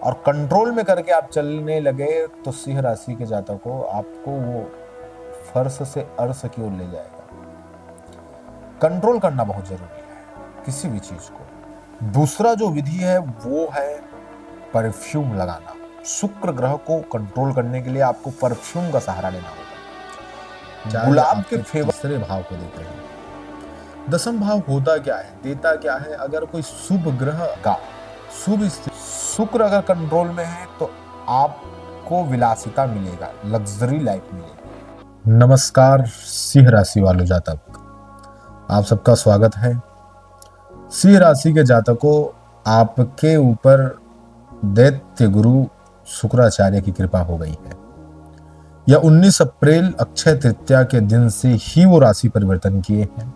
और कंट्रोल में करके आप चलने लगे तो सिंह राशि के जातकों आपको वो फर्श से अर्श की ओर ले जाएगा। कंट्रोल करना बहुत जरूरी है किसी भी चीज को। दूसरा जो विधि है वो है परफ्यूम लगाना। शुक्र ग्रह को कंट्रोल करने के लिए आपको परफ्यूम का सहारा लेना होगा। गुलाब के फेवर तीसरे भाव को देख रहे हैं। दसम भाव होता क्या है, देता क्या है? अगर कोई शुभ ग्रह का शुभ शुक्र अगर कंट्रोल में है तो आपको विलासिता मिलेगा, लग्जरी लाइफ मिलेगी। नमस्कार सिंह राशि वालों जातक, आप सबका स्वागत है। सिंह राशि के जातकों, आपके ऊपर दैत्य गुरु शुक्राचार्य की कृपा हो गई है। यह 19 अप्रैल अक्षय तृतीया के दिन से ही वो राशि परिवर्तन किए हैं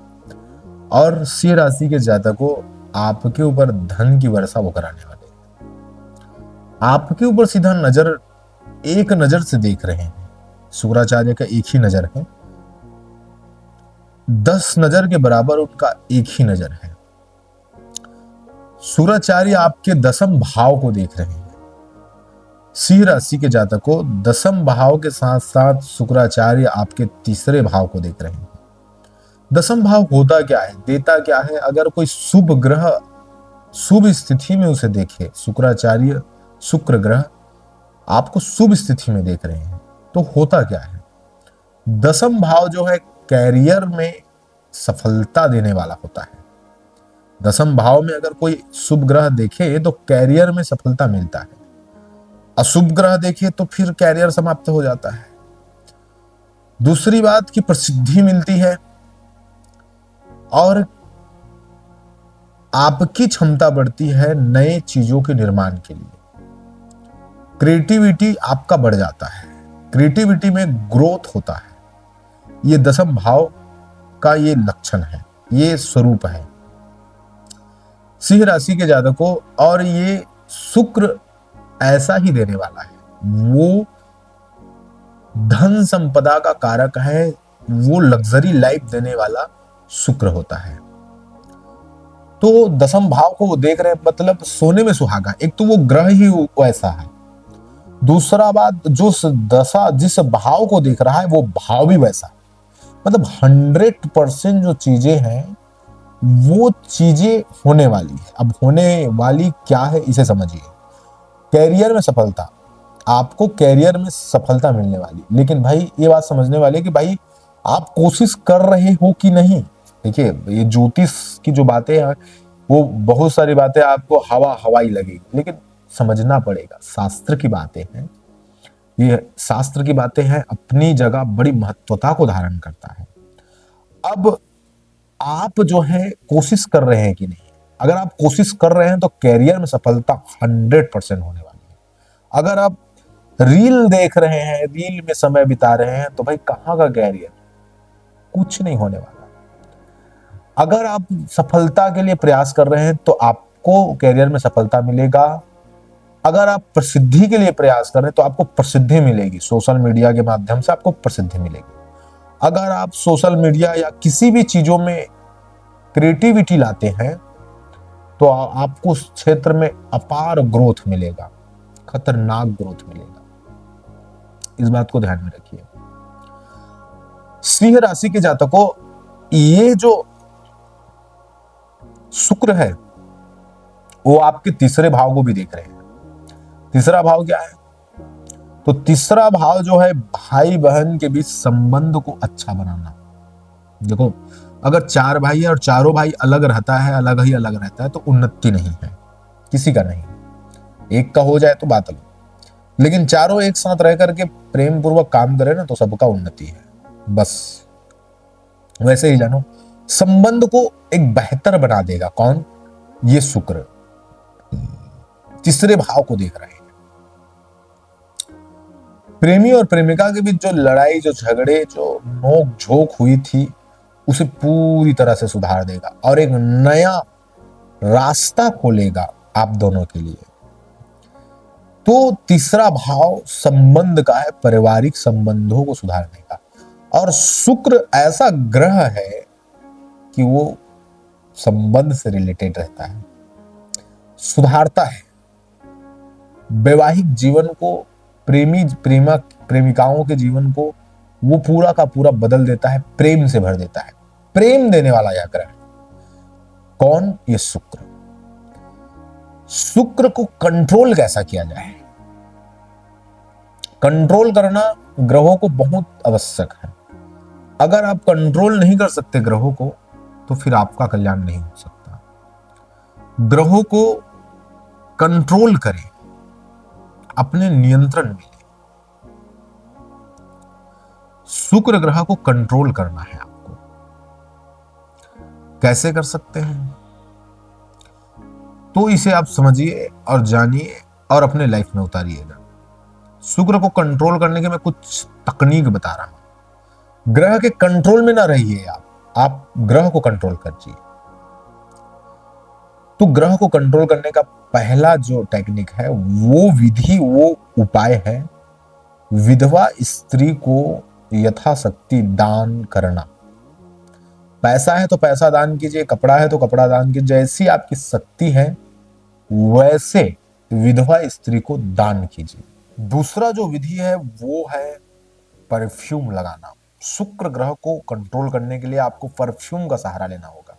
और सिंह राशि के जातकों आपके ऊपर धन की वर्षा वो कराने वाले हैं। आपके ऊपर सीधा एक नजर से देख रहे हैं। शुक्राचार्य का एक ही नजर है, 10 नजर के बराबर उनका एक ही नजर है। शुक्राचार्य आपके दसम भाव को देख रहे हैं। सिंह राशि के जातकों, दसम भाव के साथ साथ शुक्राचार्य आपके तीसरे भाव को देख रहे हैं। दसम भाव होता क्या है, देता क्या है? अगर कोई शुभ ग्रह शुभ स्थिति में उसे देखे, शुक्राचार्य शुक्र ग्रह आपको शुभ स्थिति में देख रहे हैं तो होता क्या है? दसम भाव जो है कैरियर में सफलता देने वाला होता है। दसम भाव में अगर कोई शुभ ग्रह देखे तो कैरियर में सफलता मिलता है, अशुभ ग्रह देखे तो फिर कैरियर समाप्त हो जाता है। दूसरी बात की प्रसिद्धि मिलती है और आपकी क्षमता बढ़ती है नए चीजों के निर्माण के लिए। क्रिएटिविटी आपका बढ़ जाता है, क्रिएटिविटी में ग्रोथ होता है। ये दसम भाव का ये लक्षण है, ये स्वरूप है सिंह राशि के जातकों। और ये शुक्र ऐसा ही देने वाला है, वो धन संपदा का कारक है, वो लग्जरी लाइफ देने वाला शुक्र होता है। तो दसम भाव को वो देख रहे हैं, मतलब सोने में सुहागा। एक तो वो ग्रह ही वैसा है, दूसरा बात जो दशा जिस भाव को देख रहा है वो भाव भी वैसा। मतलब 100% जो चीजें हैं वो चीजें होने वाली है। अब होने वाली क्या है इसे समझिए। कैरियर में सफलता, आपको कैरियर में सफलता मिलने वाली, लेकिन भाई ये बात समझने वाली है कि भाई आप कोशिश कर रहे हो कि नहीं। देखिए, ये ज्योतिष की जो बातें हैं वो बहुत सारी बातें आपको हवाई लगेगी, लेकिन समझना पड़ेगा। शास्त्र की बातें हैं, ये शास्त्र की बातें हैं, अपनी जगह बड़ी महत्वता को धारण करता है। अब आप जो है कोशिश कर रहे हैं कि नहीं? अगर आप कोशिश कर रहे हैं तो कैरियर में सफलता 100% होने वाली है। अगर आप रील देख रहे हैं, रील में समय बिता रहे हैं तो भाई कहाँ का कैरियर, कुछ नहीं होने वाला। अगर आप सफलता के लिए प्रयास कर रहे हैं तो आपको कैरियर में सफलता मिलेगा। अगर आप प्रसिद्धि के लिए प्रयास कर रहे हैं तो आपको प्रसिद्धि मिलेगी, सोशल मीडिया के माध्यम से आपको प्रसिद्धि मिलेगी। अगर आप सोशल मीडिया या किसी भी चीजों में क्रिएटिविटी लाते हैं तो आपको उस क्षेत्र में अपार ग्रोथ मिलेगा, खतरनाक ग्रोथ मिलेगा। इस बात को ध्यान में रखिए। सिंह राशि के जातकों, ये जो शुक्र है वो आपके तीसरे भाव को भी देख रहे हैं। तीसरा भाव क्या है? तो तीसरा भाव जो है भाई बहन के बीच संबंध को अच्छा बनाना। देखो, अगर 4 भाई है और चारों भाई अलग रहता है, अलग ही अलग रहता है तो उन्नति नहीं है, किसी का नहीं। एक का हो जाए तो बात अलग, लेकिन चारों एक साथ रह करके प्रेम पूर्वक काम करे ना तो सबका उन्नति है। बस वैसे ही जानो, संबंध को एक बेहतर बना देगा कौन? ये शुक्र तीसरे भाव को देख रहे हैं। प्रेमी और प्रेमिका के बीच जो लड़ाई, जो झगड़े, जो नोक झोंक हुई थी उसे पूरी तरह से सुधार देगा और एक नया रास्ता खोलेगा आप दोनों के लिए। तो तीसरा भाव संबंध का है, पारिवारिक संबंधों को सुधारने का। और शुक्र ऐसा ग्रह है कि वो संबंध से रिलेटेड रहता है, सुधारता है। वैवाहिक जीवन को, प्रेमिकाओं के जीवन को वो पूरा का पूरा बदल देता है, प्रेम से भर देता है। प्रेम देने वाला यह ग्रह कौन? ये शुक्र। शुक्र को कंट्रोल कैसा किया जाए? कंट्रोल करना ग्रहों को बहुत आवश्यक है। अगर आप कंट्रोल नहीं कर सकते ग्रहों को, तो फिर आपका कल्याण नहीं हो सकता। ग्रहों को कंट्रोल करें, अपने नियंत्रण में लें। शुक्र ग्रह को कंट्रोल करना है आपको। कैसे कर सकते हैं? तो इसे आप समझिए और जानिए और अपने लाइफ में उतारिएगा। शुक्र को कंट्रोल करने के मैं कुछ तकनीक बता रहा हूं। ग्रह के कंट्रोल में ना रहिए आप ग्रह को कंट्रोल करिए। तो ग्रह को कंट्रोल करने का पहला जो टेक्निक है, वो विधि, वो उपाय है विधवा स्त्री को यथाशक्ति दान करना। पैसा है तो पैसा दान कीजिए, कपड़ा है तो कपड़ा दान कीजिए, जैसी आपकी शक्ति है वैसे विधवा स्त्री को दान कीजिए। दूसरा जो विधि है वो है परफ्यूम लगाना। शुक्र ग्रह को कंट्रोल करने के लिए आपको परफ्यूम का सहारा लेना होगा।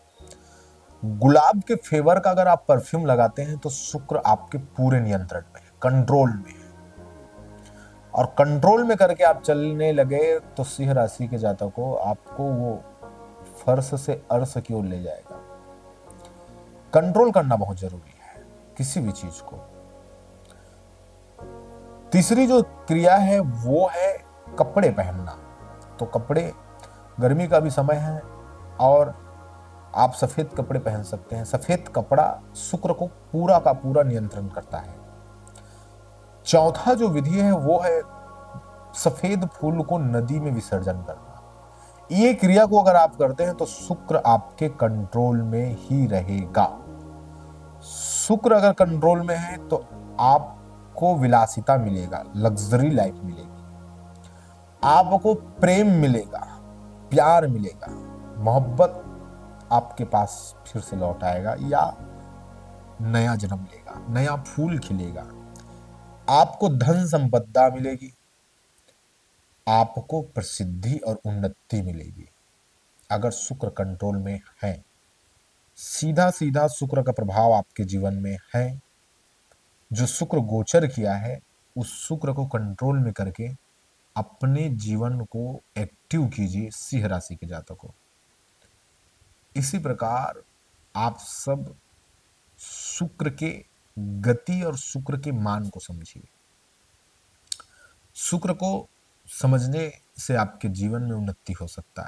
गुलाब के फ्लेवर का अगर आप परफ्यूम लगाते हैं तो शुक्र आपके पूरे नियंत्रण में है, कंट्रोल में है। और कंट्रोल में करके आप चलने लगे तो सिंह राशि के जातकों, आपको वो फर्श से अर्श की ओर ले जाएगा। कंट्रोल करना बहुत जरूरी है किसी भी चीज को। तीसरी जो क्रिया है वो है कपड़े पहनना। तो कपड़े, गर्मी का भी समय है और आप सफेद कपड़े पहन सकते हैं। सफेद कपड़ा शुक्र को पूरा का पूरा नियंत्रण करता है। चौथा जो विधि है वो है सफेद फूल को नदी में विसर्जन करना। ये क्रिया को अगर आप करते हैं तो शुक्र आपके कंट्रोल में ही रहेगा। शुक्र अगर कंट्रोल में है तो आपको विलासिता मिलेगा, लग्जरी लाइफ मिलेगी, आपको प्रेम मिलेगा, प्यार मिलेगा, मोहब्बत आपके पास फिर से लौट आएगा या नया जन्म लेगा, नया फूल खिलेगा, आपको धन संपदा मिलेगी, आपको प्रसिद्धि और उन्नति मिलेगी अगर शुक्र कंट्रोल में है। सीधा सीधा शुक्र का प्रभाव आपके जीवन में है। जो शुक्र गोचर किया है उस शुक्र को कंट्रोल में करके अपने जीवन को एक्टिव कीजिए सिंह राशि के जातकों। इसी प्रकार आप सब शुक्र के गति और शुक्र के मान को समझिए। शुक्र को समझने से आपके जीवन में उन्नति हो सकता है।